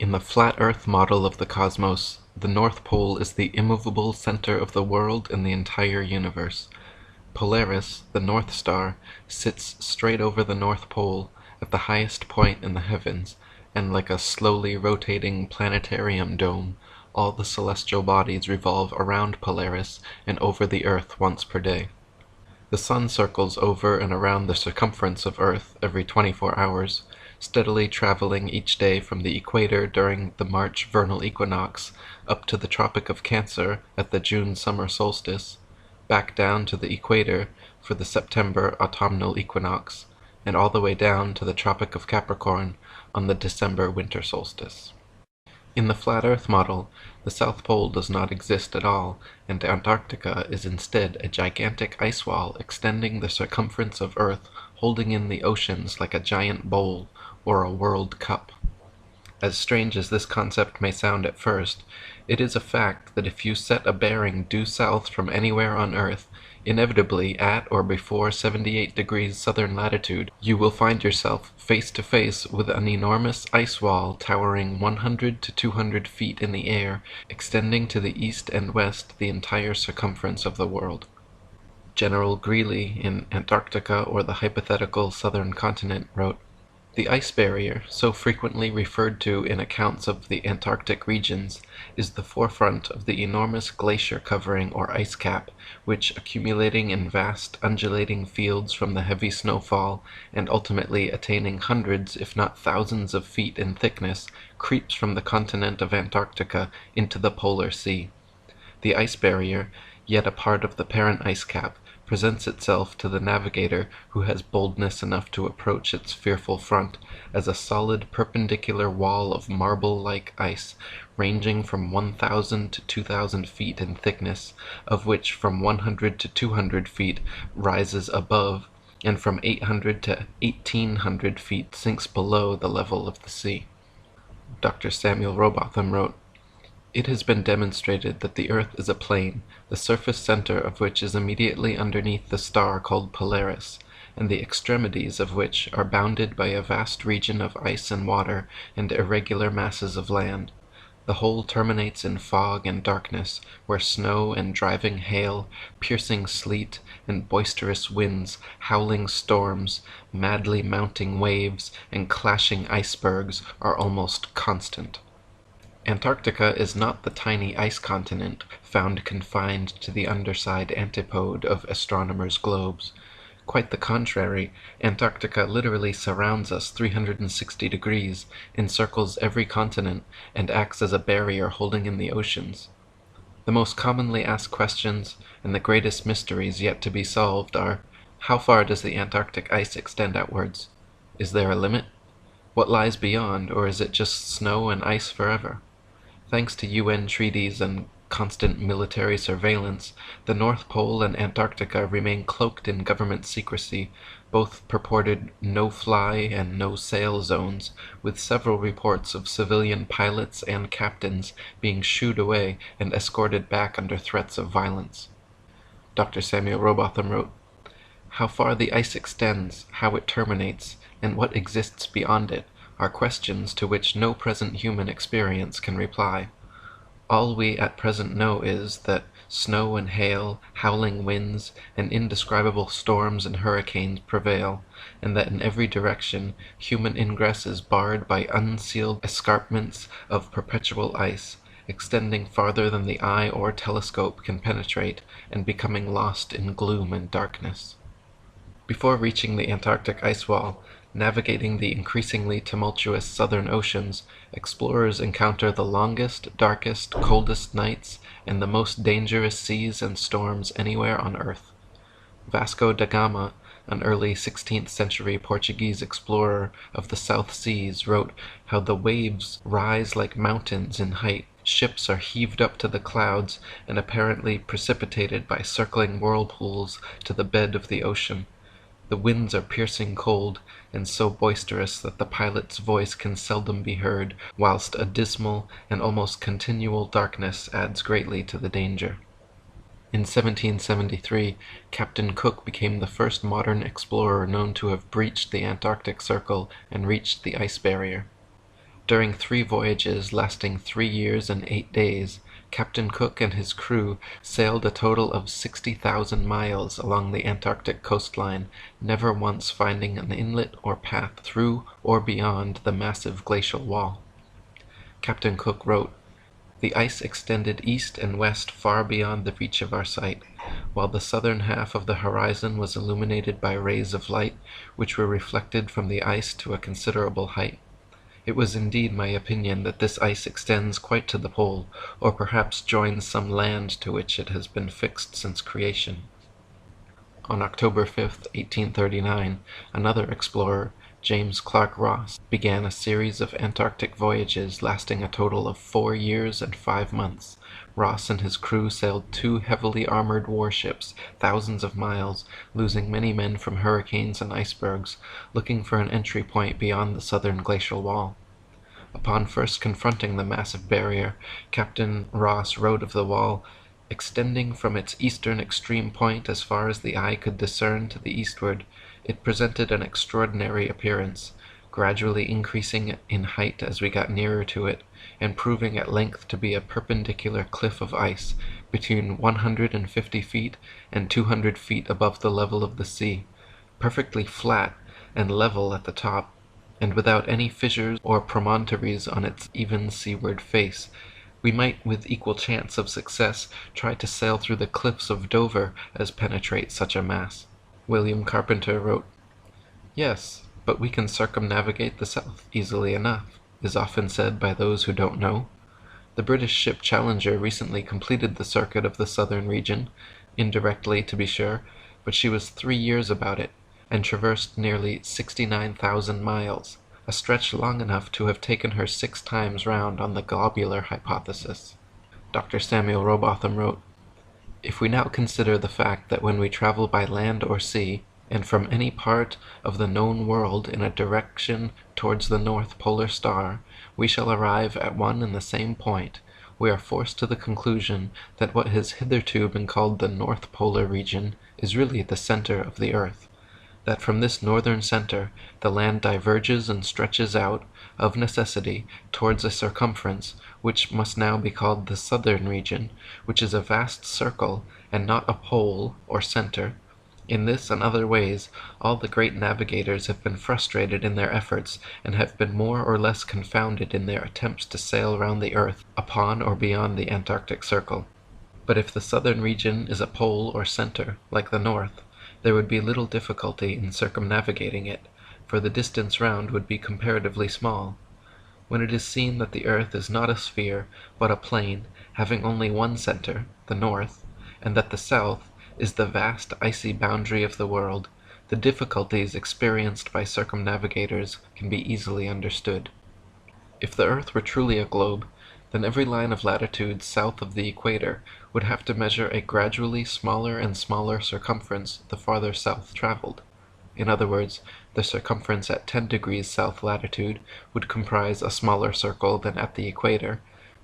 In the flat Earth model of the cosmos, the North Pole is the immovable center of the world and the entire universe. Polaris, the North Star, sits straight over the North Pole, at the highest point in the heavens, and like a slowly rotating planetarium dome, all the celestial bodies revolve around Polaris and over the Earth once per day. The Sun circles over and around the circumference of Earth every 24 hours, steadily traveling each day from the equator during the March vernal equinox up to the Tropic of Cancer at the June summer solstice, back down to the equator for the September autumnal equinox, and all the way down to the Tropic of Capricorn on the December winter solstice. In the flat Earth model, the South Pole does not exist at all, and Antarctica is instead a gigantic ice wall extending the circumference of Earth, holding in the oceans like a giant bowl or a world cup. As strange as this concept may sound at first, it is a fact that if you set a bearing due south from anywhere on Earth, inevitably at or before 78 degrees southern latitude, you will find yourself face to face with an enormous ice wall towering 100 to 200 feet in the air, extending to the east and west the entire circumference of the world. General Greely in Antarctica, or the Hypothetical Southern Continent, wrote, "The ice barrier, so frequently referred to in accounts of the Antarctic regions, is the forefront of the enormous glacier covering or ice cap, which, accumulating in vast undulating fields from the heavy snowfall, and ultimately attaining hundreds if not thousands of feet in thickness, creeps from the continent of Antarctica into the polar sea. The ice barrier, yet a part of the parent ice cap, presents itself to the navigator who has boldness enough to approach its fearful front, as a solid perpendicular wall of marble-like ice, ranging from 1,000 to 2,000 feet in thickness, of which from 100 to 200 feet rises above, and from 800 to 1,800 feet sinks below the level of the sea." Dr. Samuel Robotham wrote, "It has been demonstrated that the Earth is a plane, the surface center of which is immediately underneath the star called Polaris, and the extremities of which are bounded by a vast region of ice and water and irregular masses of land. The whole terminates in fog and darkness, where snow and driving hail, piercing sleet, and boisterous winds, howling storms, madly mounting waves, and clashing icebergs are almost constant. Antarctica is not the tiny ice continent found confined to the underside antipode of astronomers' globes. Quite the contrary, Antarctica literally surrounds us 360 degrees, encircles every continent, and acts as a barrier holding in the oceans. The most commonly asked questions, and the greatest mysteries yet to be solved, are: how far does the Antarctic ice extend outwards? Is there a limit? What lies beyond, or is it just snow and ice forever? Thanks to UN treaties and constant military surveillance, the North Pole and Antarctica remain cloaked in government secrecy, both purported no-fly and no-sail zones, with several reports of civilian pilots and captains being shooed away and escorted back under threats of violence. Dr. Samuel Robotham wrote, "How far the ice extends, how it terminates, and what exists beyond it, are questions to which no present human experience can reply. All we at present know is that snow and hail, howling winds, and indescribable storms and hurricanes prevail, and that in every direction human ingress is barred by unsealed escarpments of perpetual ice, extending farther than the eye or telescope can penetrate, and becoming lost in gloom and darkness." Before reaching the Antarctic ice wall, navigating the increasingly tumultuous southern oceans, explorers encounter the longest, darkest, coldest nights and the most dangerous seas and storms anywhere on Earth. Vasco da Gama, an early 16th century Portuguese explorer of the South Seas, wrote how the waves rise like mountains in height, ships are heaved up to the clouds, and apparently precipitated by circling whirlpools to the bed of the ocean. The winds are piercing cold, and so boisterous that the pilot's voice can seldom be heard, whilst a dismal and almost continual darkness adds greatly to the danger. In 1773, Captain Cook became the first modern explorer known to have breached the Antarctic Circle and reached the ice barrier. During 3 voyages lasting 3 years and 8 days, Captain Cook and his crew sailed a total of 60,000 miles along the Antarctic coastline, never once finding an inlet or path through or beyond the massive glacial wall. Captain Cook wrote, "The ice extended east and west far beyond the reach of our sight, while the southern half of the horizon was illuminated by rays of light, which were reflected from the ice to a considerable height. It was indeed my opinion that this ice extends quite to the pole, or perhaps joins some land to which it has been fixed since creation." On October 5, 1839, another explorer, James Clark Ross, began a series of Antarctic voyages lasting a total of 4 years and 5 months. Ross and his crew sailed 2 heavily armored warships thousands of miles, losing many men from hurricanes and icebergs, looking for an entry point beyond the southern glacial wall. Upon first confronting the massive barrier, Captain Ross wrote of the wall, "Extending from its eastern extreme point as far as the eye could discern to the eastward, it presented an extraordinary appearance, gradually increasing in height as we got nearer to it, and proving at length to be a perpendicular cliff of ice, between 150 feet and 200 feet above the level of the sea, perfectly flat and level at the top, and without any fissures or promontories on its even seaward face. We might with equal chance of success try to sail through the cliffs of Dover as penetrate such a mass." William Carpenter wrote, "Yes, but we can circumnavigate the south easily enough, is often said by those who don't know. The British ship Challenger recently completed the circuit of the southern region, indirectly to be sure, but she was 3 years about it, and traversed nearly 69,000 miles, a stretch long enough to have taken her 6 times round on the globular hypothesis." Dr. Samuel Rowbotham wrote, "If we now consider the fact that when we travel by land or sea, and from any part of the known world in a direction towards the North Polar Star, we shall arrive at one and the same point, we are forced to the conclusion that what has hitherto been called the North Polar region is really the center of the earth. That from this northern center the land diverges and stretches out, of necessity, towards a circumference, which must now be called the southern region, which is a vast circle, and not a pole or center. In this and other ways, all the great navigators have been frustrated in their efforts, and have been more or less confounded in their attempts to sail round the earth upon or beyond the Antarctic Circle. But if the southern region is a pole or center, like the north, there would be little difficulty in circumnavigating it, for the distance round would be comparatively small. When it is seen that the earth is not a sphere, but a plane, having only one center, the north, and that the south is the vast icy boundary of the world, the difficulties experienced by circumnavigators can be easily understood. If the earth were truly a globe, then every line of latitude south of the equator would have to measure a gradually smaller and smaller circumference the farther south traveled. In other words, the circumference at 10 degrees south latitude would comprise a smaller circle than at the equator,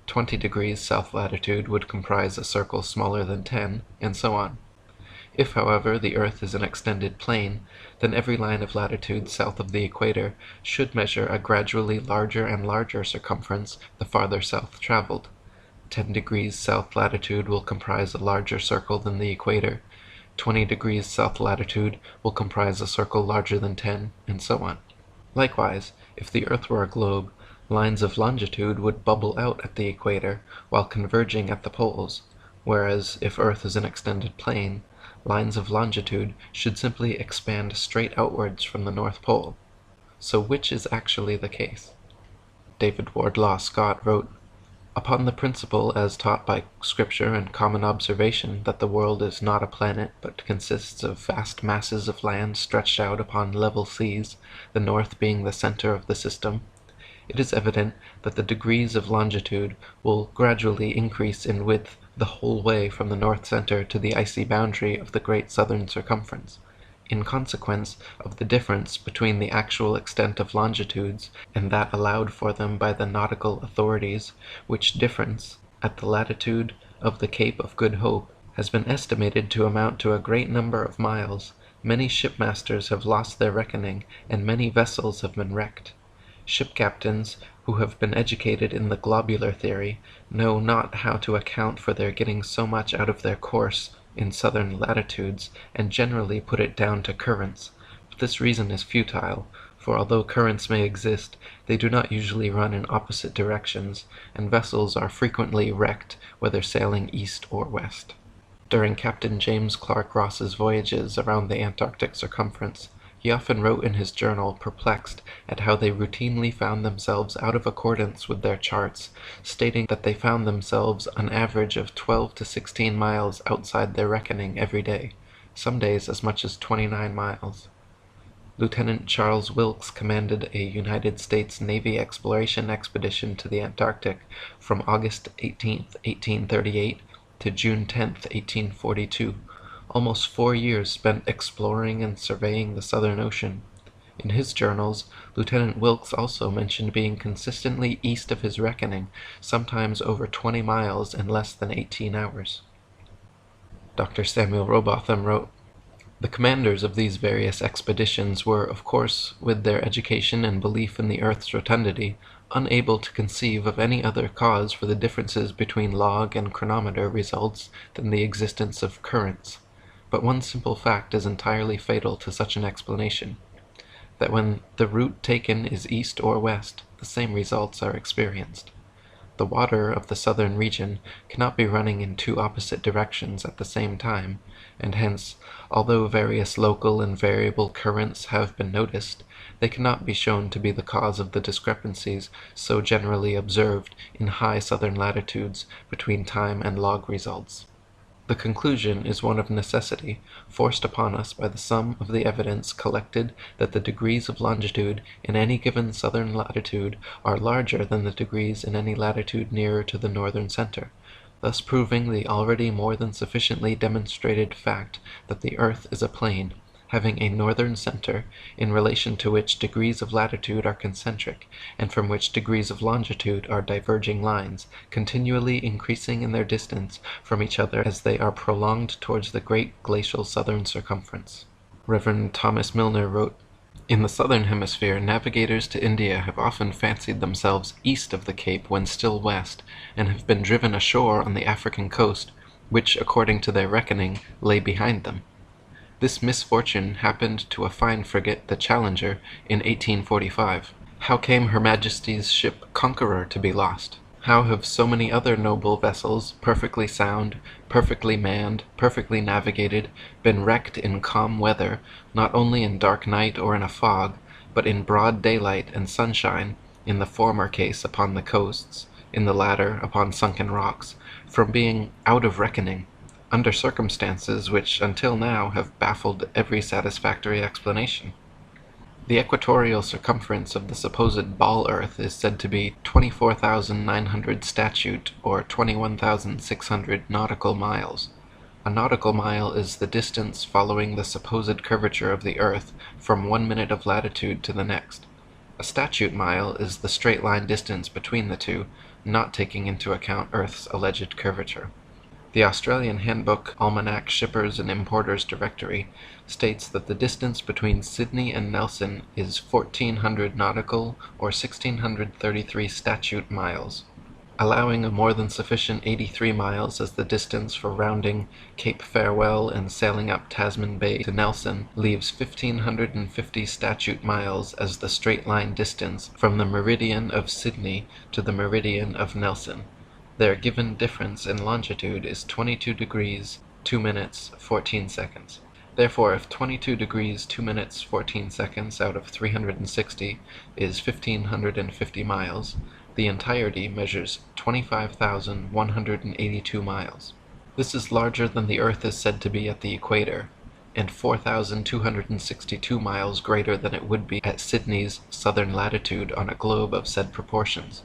20 degrees south latitude would comprise a circle smaller than 10, and so on. If, however, the earth is an extended plane, then every line of latitude south of the equator should measure a gradually larger and larger circumference the farther south traveled. 10 degrees south latitude will comprise a larger circle than the equator, 20 degrees south latitude will comprise a circle larger than 10, and so on. Likewise, if the earth were a globe, lines of longitude would bubble out at the equator while converging at the poles, whereas if earth is an extended plane, lines of longitude should simply expand straight outwards from the North Pole. So which is actually the case? David Wardlaw Scott wrote, "Upon the principle as taught by Scripture and common observation that the world is not a planet but consists of vast masses of land stretched out upon level seas, the north being the center of the system, it is evident that the degrees of longitude will gradually increase in width the whole way from the north center to the icy boundary of the great southern circumference, in consequence of the difference between the actual extent of longitudes and that allowed for them by the nautical authorities, which difference, at the latitude of the Cape of Good Hope, has been estimated to amount to a great number of miles. Many shipmasters have lost their reckoning, and many vessels have been wrecked. Ship captains who have been educated in the globular theory know not how to account for their getting so much out of their course in southern latitudes, and generally put it down to currents. But this reason is futile, for although currents may exist, they do not usually run in opposite directions, and vessels are frequently wrecked whether sailing east or west. During Captain James Clark Ross's voyages around the Antarctic circumference, he often wrote in his journal, perplexed at how they routinely found themselves out of accordance with their charts, stating that they found themselves an average of 12 to 16 miles outside their reckoning every day, some days as much as 29 miles. Lieutenant Charles Wilkes commanded a United States Navy exploration expedition to the Antarctic from August 18, 1838 to June 10, 1842. Almost 4 years spent exploring and surveying the Southern Ocean. In his journals, Lieutenant Wilkes also mentioned being consistently east of his reckoning, sometimes over 20 miles in less than 18 hours. Dr. Samuel Robotham wrote, "The commanders of these various expeditions were, of course, with their education and belief in the earth's rotundity, unable to conceive of any other cause for the differences between log and chronometer results than the existence of currents. But one simple fact is entirely fatal to such an explanation, that when the route taken is east or west, the same results are experienced. The water of the southern region cannot be running in two opposite directions at the same time, and hence, although various local and variable currents have been noticed, they cannot be shown to be the cause of the discrepancies so generally observed in high southern latitudes between time and log results. The conclusion is one of necessity, forced upon us by the sum of the evidence collected that the degrees of longitude in any given southern latitude are larger than the degrees in any latitude nearer to the northern center, thus proving the already more than sufficiently demonstrated fact that the earth is a plane, having a northern center, in relation to which degrees of latitude are concentric, and from which degrees of longitude are diverging lines, continually increasing in their distance from each other as they are prolonged towards the great glacial southern circumference." Rev. Thomas Milner wrote, "In the southern hemisphere, navigators to India have often fancied themselves east of the Cape when still west, and have been driven ashore on the African coast, which, according to their reckoning, lay behind them. This misfortune happened to a fine frigate, the Challenger, in 1845. How came Her Majesty's ship Conqueror to be lost? How have so many other noble vessels, perfectly sound, perfectly manned, perfectly navigated, been wrecked in calm weather, not only in dark night or in a fog, but in broad daylight and sunshine, in the former case upon the coasts, in the latter upon sunken rocks, from being out of reckoning, under circumstances which until now have baffled every satisfactory explanation? The equatorial circumference of the supposed ball earth is said to be 24,900 statute, or 21,600 nautical miles. A nautical mile is the distance following the supposed curvature of the earth from 1 minute of latitude to the next. A statute mile is the straight line distance between the two, not taking into account Earth's alleged curvature. The Australian Handbook, Almanac Shippers and Importers Directory states that the distance between Sydney and Nelson is 1,400 nautical or 1,633 statute miles, allowing a more than sufficient 83 miles as the distance for rounding Cape Farewell and sailing up Tasman Bay to Nelson, leaves 1,550 statute miles as the straight line distance from the meridian of Sydney to the meridian of Nelson. Their given difference in longitude is 22 degrees 2 minutes 14 seconds. Therefore, if 22 degrees 2 minutes 14 seconds out of 360 is 1,550 miles, the entirety measures 25,182 miles. This is larger than the Earth is said to be at the equator, and 4,262 miles greater than it would be at Sydney's southern latitude on a globe of said proportions.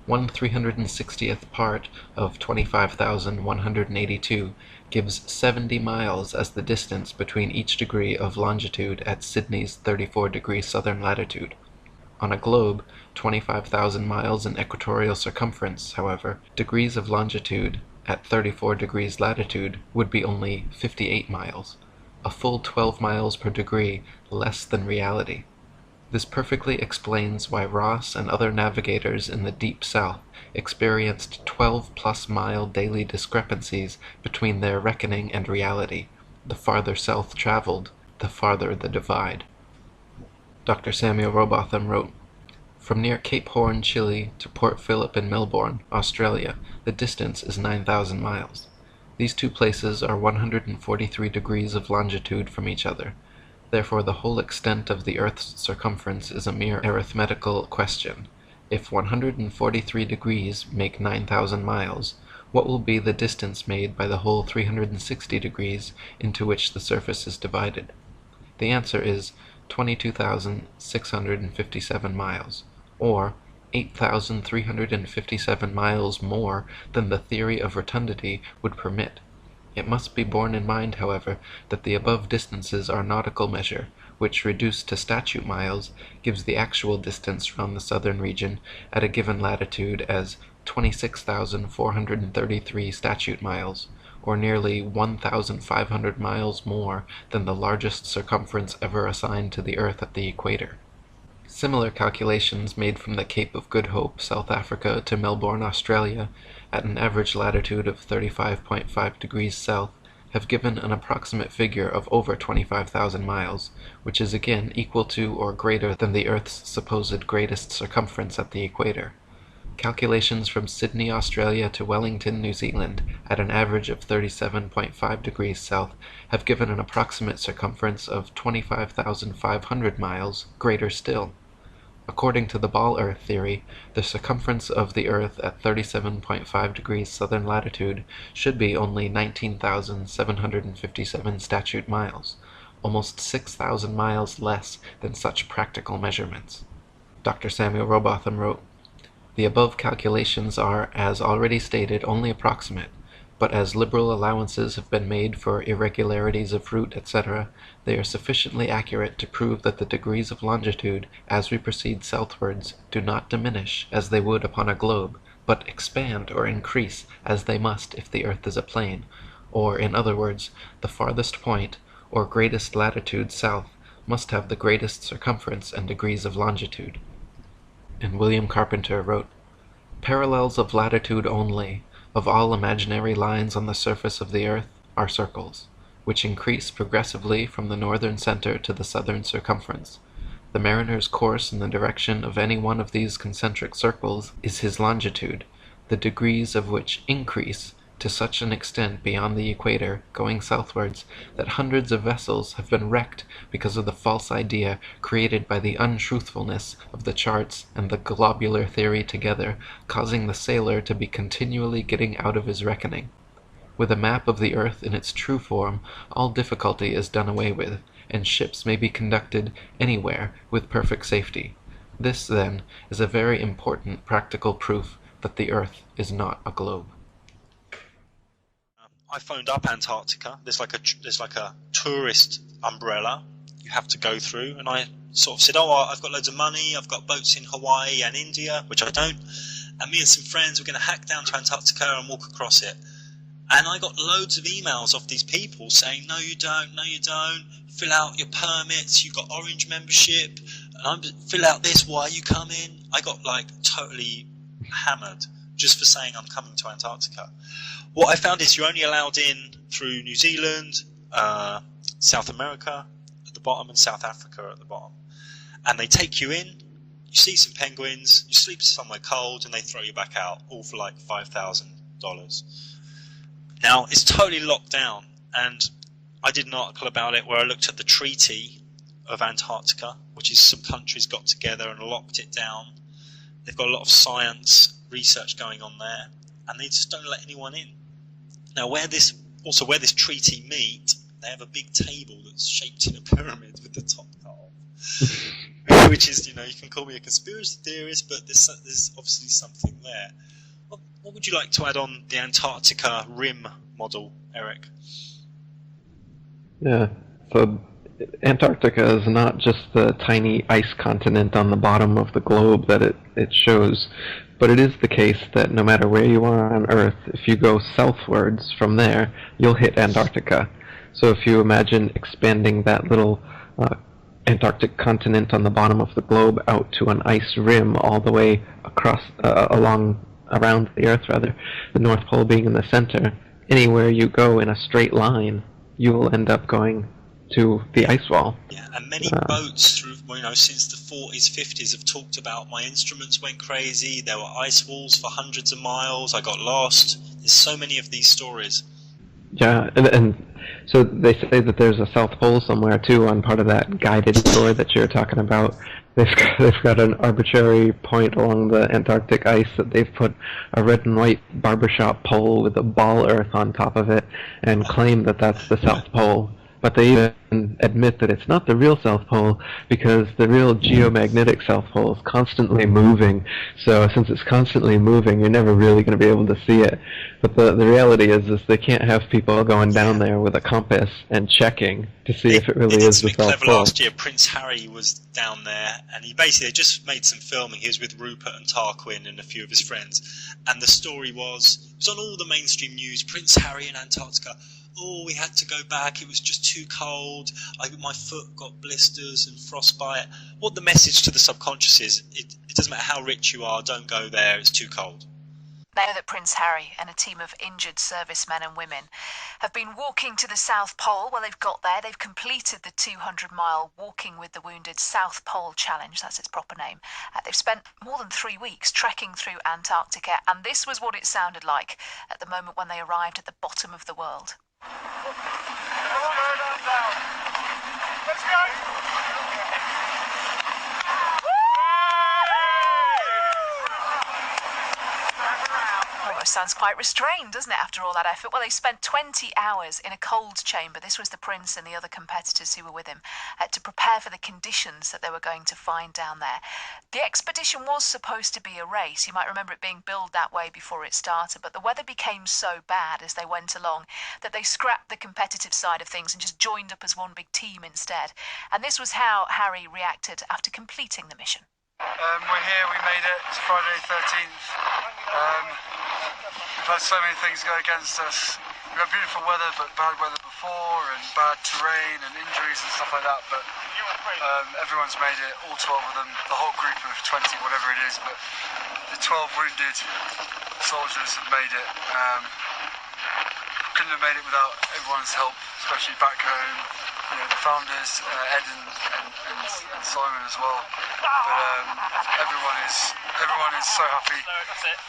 1/360th part of 25,182 gives 70 miles as the distance between each degree of longitude at Sydney's 34° southern latitude. On a globe 25,000 miles in equatorial circumference, however, degrees of longitude at 34 degrees latitude would be only 58 miles, a full 12 miles per degree less than reality. This perfectly explains why Ross and other navigators in the Deep South experienced 12-plus-mile daily discrepancies between their reckoning and reality. The farther south traveled, the farther the divide. Dr. Samuel Robotham wrote, "From near Cape Horn, Chile, to Port Phillip in Melbourne, Australia, the distance is 9,000 miles. These two places are 143 degrees of longitude from each other. Therefore the whole extent of the earth's circumference is a mere arithmetical question. If 143 degrees make 9,000 miles, what will be the distance made by the whole 360 degrees into which the surface is divided? The answer is 22,657 miles, or 8,357 miles more than the theory of rotundity would permit. It must be borne in mind, however, that the above distances are nautical measure, which, reduced to statute miles, gives the actual distance round the southern region at a given latitude as 26,433 statute miles, or nearly 1,500 miles more than the largest circumference ever assigned to the earth at the equator. Similar calculations made from the Cape of Good Hope, South Africa, to Melbourne, Australia, at an average latitude of 35.5 degrees south, have given an approximate figure of over 25,000 miles, which is again equal to or greater than the earth's supposed greatest circumference at the equator. Calculations from Sydney, Australia, to Wellington, New Zealand, at an average of 37.5 degrees south, have given an approximate circumference of 25,500 miles, greater still. According to the ball earth theory, the circumference of the earth at 37.5 degrees southern latitude should be only 19,757 statute miles, almost 6,000 miles less than such practical measurements. Dr. Samuel Robotham wrote, "The above calculations are, as already stated, only approximate, but as liberal allowances have been made for irregularities of route, etc., they are sufficiently accurate to prove that the degrees of longitude, as we proceed southwards, do not diminish, as they would upon a globe, but expand or increase, as they must if the earth is a plane, or, in other words, the farthest point, or greatest latitude south, must have the greatest circumference and degrees of longitude." And William Carpenter wrote, "Parallels of latitude only, of all imaginary lines on the surface of the earth, are circles, which increase progressively from the northern center to the southern circumference. The mariner's course in the direction of any one of these concentric circles is his longitude, the degrees of which increase to such an extent beyond the equator, going southwards, that hundreds of vessels have been wrecked because of the false idea created by the untruthfulness of the charts and the globular theory together, causing the sailor to be continually getting out of his reckoning. With a map of the earth in its true form, all difficulty is done away with, and ships may be conducted anywhere with perfect safety. This, then, is a very important practical proof that the earth is not a globe." I phoned up Antarctica. There's like a tourist umbrella you have to go through, and I sort of said, "Oh, I've got loads of money. I've got boats in Hawaii and India," which I don't. And me and some friends were going to hack down to Antarctica and walk across it. And I got loads of emails off these people saying, "No, you don't. No, you don't. Fill out your permits. You've got Orange membership. Fill out this. Why are you coming?" I got like totally hammered just for saying I'm coming to Antarctica. What I found is you're only allowed in through New Zealand, South America at the bottom, and South Africa at the bottom. And they take you in, you see some penguins, you sleep somewhere cold, and they throw you back out, all for like $5,000. Now, it's totally locked down, and I did an article about it where I looked at the Treaty of Antarctica, which is some countries got together and locked it down. They've got a lot of science research going on there, and they just don't let anyone in. Now, where this treaty meet, they have a big table that's shaped in a pyramid with the top cut off. Which is, you can call me a conspiracy theorist, but there's obviously something there. What would you like to add on the Antarctica rim model, Eric? Yeah, so Antarctica is not just the tiny ice continent on the bottom of the globe that it shows, but it is the case that no matter where you are on Earth, if you go southwards from there, you'll hit Antarctica. So if you imagine expanding that little Antarctic continent on the bottom of the globe out to an ice rim all the way across, around the Earth rather, the North Pole being in the center. Anywhere you go in a straight line, you will end up going to the ice wall. Yeah, and many boats through, since the 40s, 50s have talked about my instruments went crazy, there were ice walls for hundreds of miles, I got lost. There's so many of these stories. Yeah, and so they say that there's a South Pole somewhere too on part of that guided tour that you're talking about. They've got an arbitrary point along the Antarctic ice that they've put a red and white barbershop pole with a ball earth on top of it and claim that that's the South Pole. But they even admit that it's not the real South Pole because the real geomagnetic South Pole is constantly moving. So since it's constantly moving, you're never really going to be able to see it. But the reality is they can't have people going down there with a compass and checking to see if it really is the South Pole. Last year, Prince Harry was down there, and he basically just made some filming. He was with Rupert and Tarquin and a few of his friends, and the story was, it was on all the mainstream news, Prince Harry in Antarctica. Oh, we had to go back, it was just too cold, my foot got blisters and frostbite. What the message to the subconscious is, it doesn't matter how rich you are, don't go there, it's too cold. They know that Prince Harry and a team of injured servicemen and women have been walking to the South Pole. Well, they've got there, they've completed the 200-mile Walking with the Wounded South Pole Challenge, that's its proper name. They've spent more than 3 weeks trekking through Antarctica, and this was what it sounded like at the moment when they arrived at the bottom of the world. Let's go! Oh, it sounds quite restrained, doesn't it, after all that effort? Well, they spent 20 hours in a cold chamber. This was the prince and the other competitors who were with him to prepare for the conditions that they were going to find down there. The expedition was supposed to be a race. You might remember it being billed that way before it started, but the weather became so bad as they went along that they scrapped the competitive side of things and just joined up as one big team instead. And this was how Harry reacted after completing the mission. We're here, we made it. It's Friday the 13th. We've had so many things go against us. We've had beautiful weather, but bad weather before, and bad terrain and injuries and stuff like that. But everyone's made it, all 12 of them, the whole group of 20, whatever it is. But the 12 wounded soldiers have made it. Couldn't have made it without everyone's help, especially back home. The founders, Ed and Simon as well. But everyone is so happy.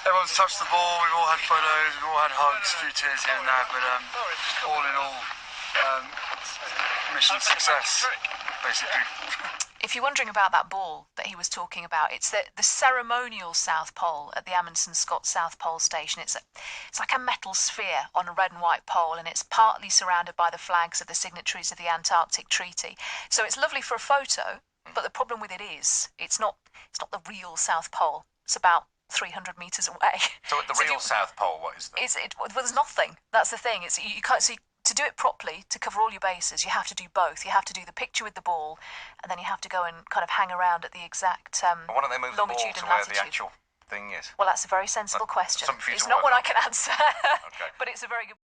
Everyone's touched the ball. We've all had photos. We've all had hugs, a few tears here and there. But all in all, mission success, basically. If you're wondering about that ball that he was talking about, it's the ceremonial South Pole at the Amundsen Scott South Pole Station. It's like a metal sphere on a red and white pole, and it's partly surrounded by the flags of the signatories of the Antarctic Treaty. So it's lovely for a photo, but the problem with it is it's not the real South Pole. It's about 300 metres away. So at the real South Pole, what is that? Well, there's nothing. That's the thing. You can't see. To do it properly, to cover all your bases, you have to do both. You have to do the picture with the ball, and then you have to go and kind of hang around at the exact why don't they move longitude the and ball to where latitude. the actual thing is? Well, that's a very sensible question. Something for you It's to not work one I on. can answer, Okay. but it's a very good